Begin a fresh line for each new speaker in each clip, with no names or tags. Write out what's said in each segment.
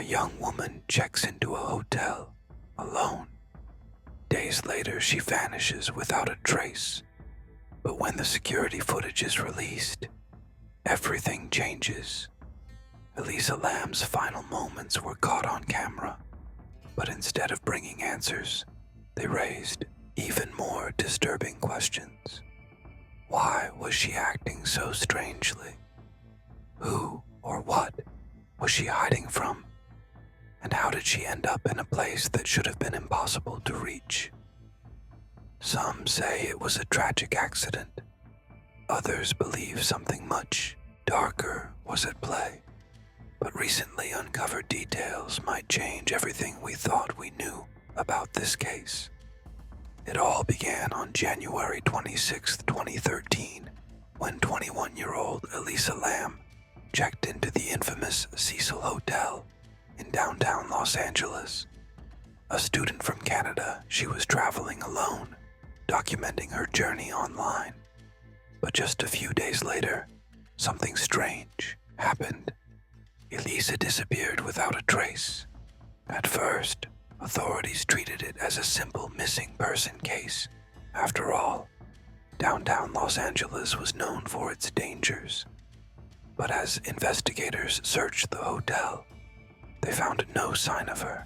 a young woman checks into a hotel alone. Days later, she vanishes without a trace. But when the security footage is released, everything changes. Elisa Lam's final moments were caught on camera, but instead of bringing answers, they raised even more disturbing questions. Why was she acting so strangely? Who or what was she hiding from? And how did she end up in a place that should have been impossible to reach? Some say it was a tragic accident. Others believe something much darker was at play. But recently uncovered details might change everything we thought we knew about this case. It all began on January 26, 2013, when 21-year-old Elisa Lam checked into the infamous Cecil Hotel in downtown Los Angeles. A student from Canada, she was traveling alone, documenting her journey online. But just a few days later, something strange happened. Elisa disappeared without a trace. At first, authorities treated it as a simple missing person case. After all, downtown Los Angeles was known for its dangers. But as investigators searched the hotel, they found no sign of her.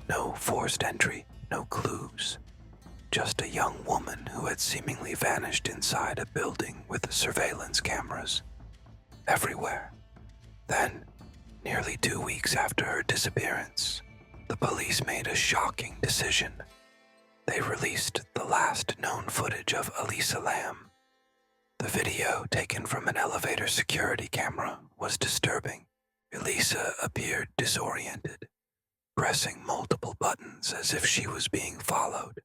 No forced entry, no clues. Just a young woman who had seemingly vanished inside a building with surveillance cameras everywhere. Then, nearly 2 weeks after her disappearance, the police made a shocking decision. They released the last known footage of Elisa Lam. The video, taken from an elevator security camera, was disturbing. Elisa appeared disoriented, pressing multiple buttons as if she was being followed.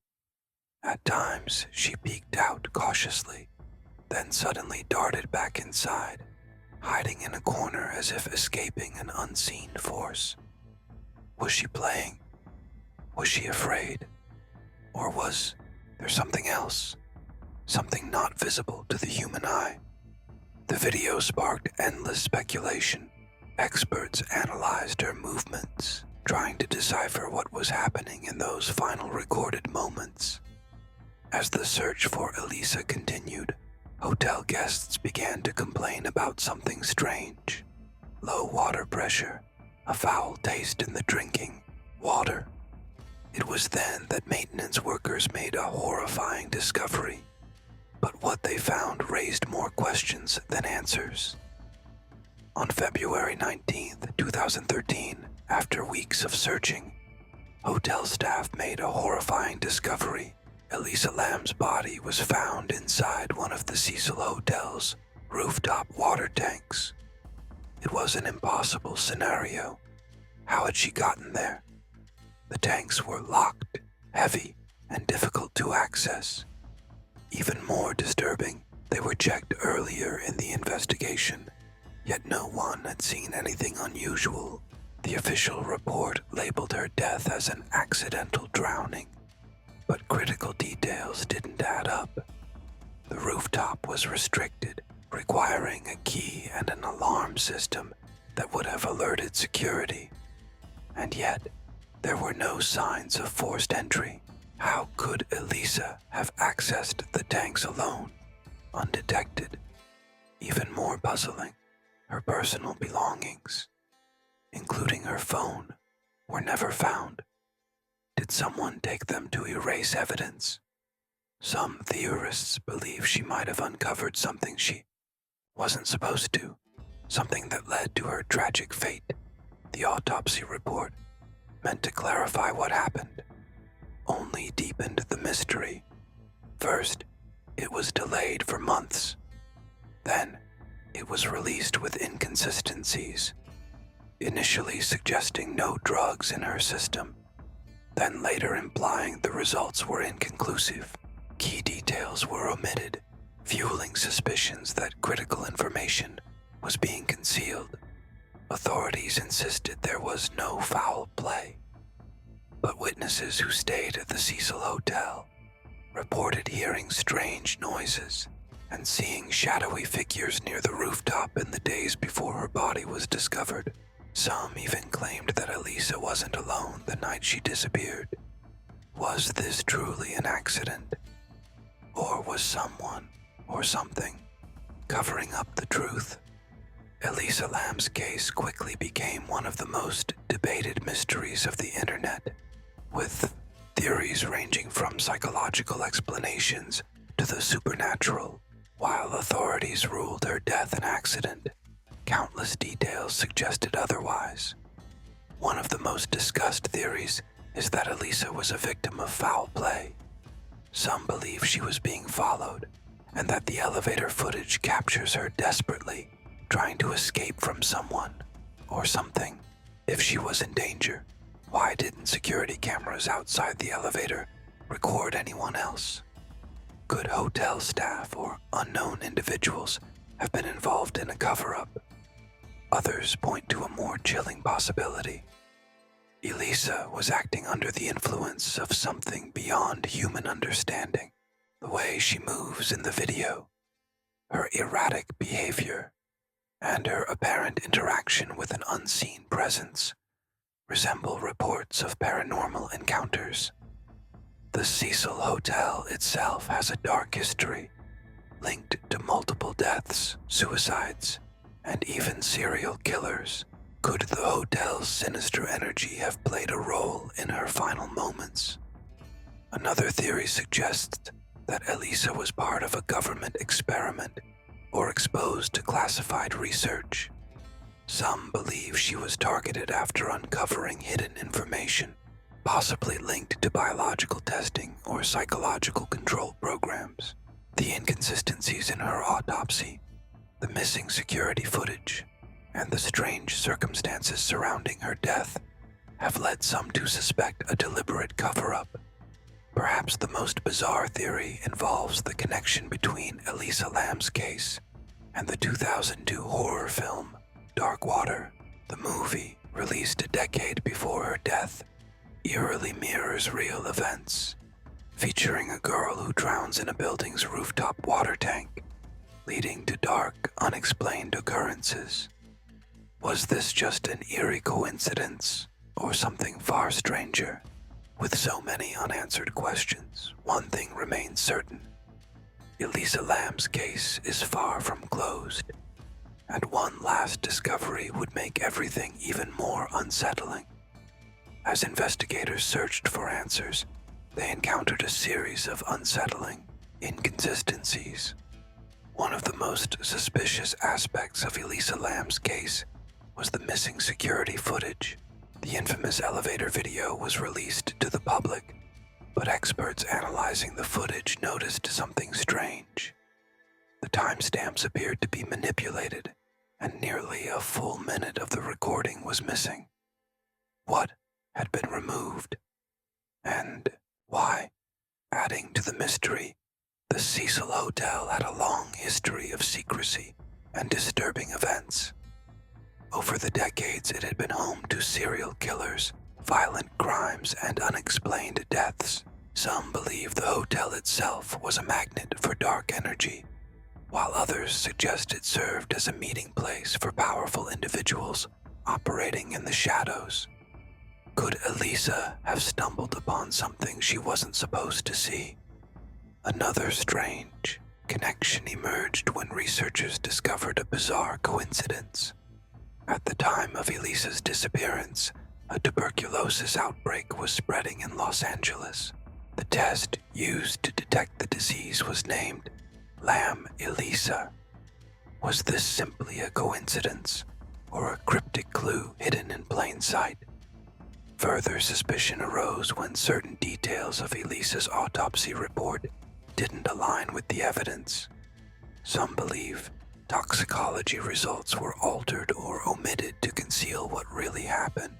At times, she peeked out cautiously, then suddenly darted back inside, hiding in a corner as if escaping an unseen force. Was she playing? Was she afraid? Or was there something else? Something not visible to the human eye? The video sparked endless speculation. Experts analyzed her movements, trying to decipher what was happening in those final recorded moments. As the search for Elisa continued, hotel guests began to complain about something strange. Low water pressure, a foul taste in the drinking water. It was then that maintenance workers made a horrifying discovery. But what they found raised more questions than answers. On February 19th, 2013, after weeks of searching, hotel staff made a horrifying discovery. Elisa Lam's body was found inside one of the Cecil Hotel's rooftop water tanks. It was an impossible scenario. How had she gotten there? The tanks were locked, heavy, and difficult to access. Even more disturbing, they were checked earlier in the investigation, yet no one had seen anything unusual. The official report labeled her death as an accidental drowning, but critical details didn't add up. The rooftop was restricted, requiring a key and an alarm system that would have alerted security. And yet, there were no signs of forced entry. How could Elisa have accessed the tanks alone, undetected? Even more puzzling, her personal belongings, including her phone, were never found. Did someone take them to erase evidence? Some theorists believe she might have uncovered something she wasn't supposed to, something that led to her tragic fate. The autopsy report, meant to clarify what happened, only deepened the mystery. First, it was delayed for months. Then, it was released with inconsistencies, initially suggesting no drugs in her system, then later implying the results were inconclusive. Key details were omitted, fueling suspicions that critical information was being concealed. Authorities insisted there was no foul play, but witnesses who stayed at the Cecil Hotel reported hearing strange noises and seeing shadowy figures near the rooftop in the days before her body was discovered. Some even claimed that Elisa wasn't alone the night she disappeared. Was this truly an accident? Or was someone, or something, covering up the truth? Elisa Lam's case quickly became one of the most debated mysteries of the internet, with theories ranging from psychological explanations to the supernatural. While authorities ruled her death an accident, countless details suggested otherwise. One of the most discussed theories is that Elisa was a victim of foul play. Some believe she was being followed, and that the elevator footage captures her desperately trying to escape from someone or something. If she was in danger, why didn't security cameras outside the elevator record anyone else? Could hotel staff or unknown individuals have been involved in a cover-up? Others point to a more chilling possibility. Elisa was acting under the influence of something beyond human understanding. The way she moves in the video, her erratic behavior, and her apparent interaction with an unseen presence resemble reports of paranormal encounters. The Cecil Hotel itself has a dark history, linked to multiple deaths, suicides, and even serial killers. Could the hotel's sinister energy have played a role in her final moments? Another theory suggests that Elisa was part of a government experiment or exposed to classified research. Some believe she was targeted after uncovering hidden information, possibly linked to biological testing or psychological control programs. The inconsistencies in her autopsy, the missing security footage, and the strange circumstances surrounding her death have led some to suspect a deliberate cover-up. Perhaps the most bizarre theory involves the connection between Elisa Lam's case and the 2002 horror film Dark Water. The movie, released a decade before her death, eerily mirrors real events, featuring a girl who drowns in a building's rooftop water tank, leading to dark, unexplained occurrences. Was this just an eerie coincidence, or something far stranger? With so many unanswered questions, one thing remains certain. Elisa Lam's case is far from closed, and one last discovery would make everything even more unsettling. As investigators searched for answers, they encountered a series of unsettling inconsistencies. One of the most suspicious aspects of Elisa Lam's case was the missing security footage. The infamous elevator video was released to the public, but experts analyzing the footage noticed something strange. The timestamps appeared to be manipulated, and nearly a full minute of the recording was missing. What had been removed? And why? Adding to the mystery, the Cecil Hotel had a long history of secrecy and disturbing events. Over the decades, it had been home to serial killers, violent crimes, and unexplained deaths. Some believe the hotel itself was a magnet for dark energy, while others suggest it served as a meeting place for powerful individuals operating in the shadows. Could Elisa have stumbled upon something she wasn't supposed to see? Another strange connection emerged when researchers discovered a bizarre coincidence. At the time of Elisa's disappearance, a tuberculosis outbreak was spreading in Los Angeles. The test used to detect the disease was named Lam Elisa. Was this simply a coincidence, or a cryptic clue hidden in plain sight? Further suspicion arose when certain details of Elisa's autopsy report didn't align with the evidence. Some believe toxicology results were altered or omitted to conceal what really happened.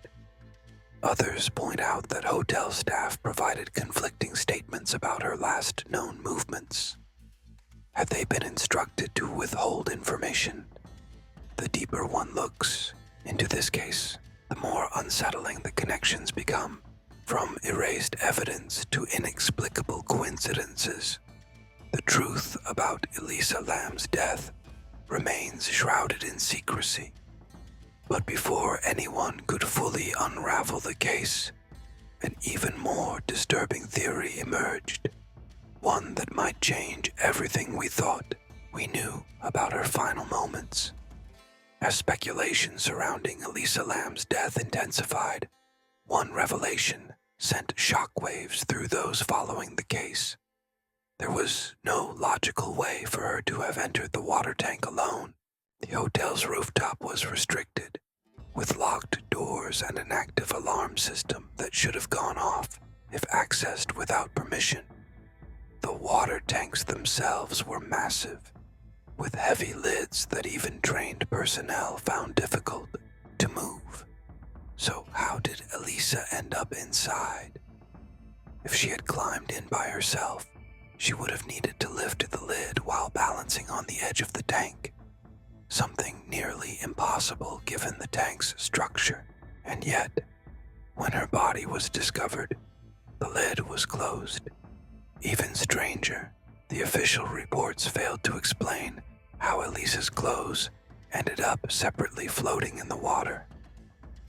Others point out that hotel staff provided conflicting statements about her last known movements. Had they been instructed to withhold information? The deeper one looks into this case, the more unsettling the connections become, from erased evidence to inexplicable coincidences. The truth about Elisa Lam's death remains shrouded in secrecy. But before anyone could fully unravel the case, an even more disturbing theory emerged, one that might change everything we thought we knew about her final moments. As speculation surrounding Elisa Lam's death intensified, one revelation sent shockwaves through those following the case. There was no logical way for her to have entered the water tank alone. The hotel's rooftop was restricted, with locked doors and an active alarm system that should have gone off if accessed without permission. The water tanks themselves were massive, with heavy lids that even trained personnel found difficult to move. So how did Elisa end up inside? If she had climbed in by herself, she would have needed to lift the lid while balancing on the edge of the tank, something nearly impossible given the tank's structure. And yet, when her body was discovered, the lid was closed. Even stranger, the official reports failed to explain how Elisa's clothes ended up separately floating in the water.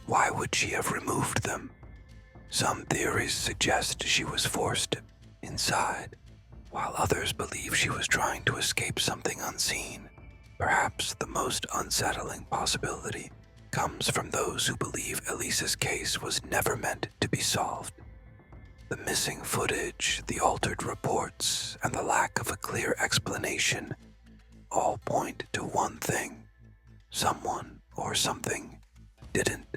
Why would she have removed them? Some theories suggest she was forced inside, while others believe she was trying to escape something unseen. Perhaps the most unsettling possibility comes from those who believe Elisa's case was never meant to be solved. The missing footage, the altered reports, and the lack of a clear explanation all point to one thing. Someone or something didn't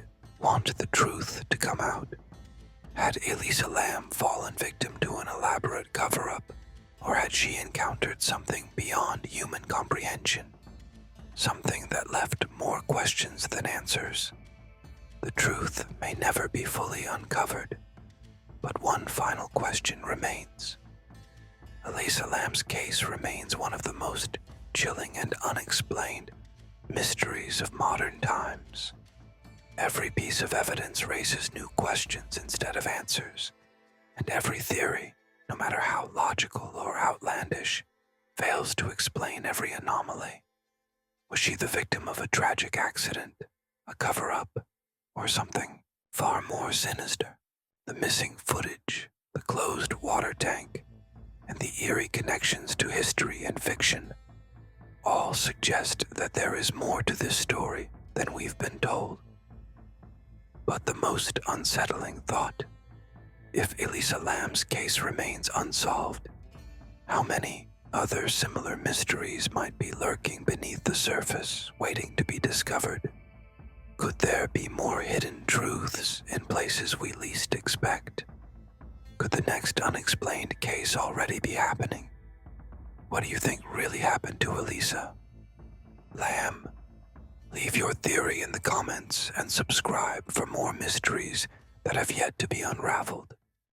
want the truth to come out. Had Elisa Lam fallen victim to an elaborate cover-up, or had she encountered something beyond human comprehension? Something that left more questions than answers. The truth may never be fully uncovered, but one final question remains. Elisa Lam's case remains one of the most chilling and unexplained mysteries of modern times. Every piece of evidence raises new questions instead of answers, and every theory, no matter how logical or outlandish, fails to explain every anomaly. Was she the victim of a tragic accident, a cover-up, or something far more sinister? The missing footage, the closed water tank, and the eerie connections to history and fiction all suggest that there is more to this story than we've been told. But the most unsettling thought, if Elisa Lam's case remains unsolved, how many other similar mysteries might be lurking beneath the surface, waiting to be discovered? Could there be more hidden truths in places we least expect? Could the next unexplained case already be happening? What do you think really happened to Elisa Lam? Leave your theory in the comments and subscribe for more mysteries that have yet to be unraveled.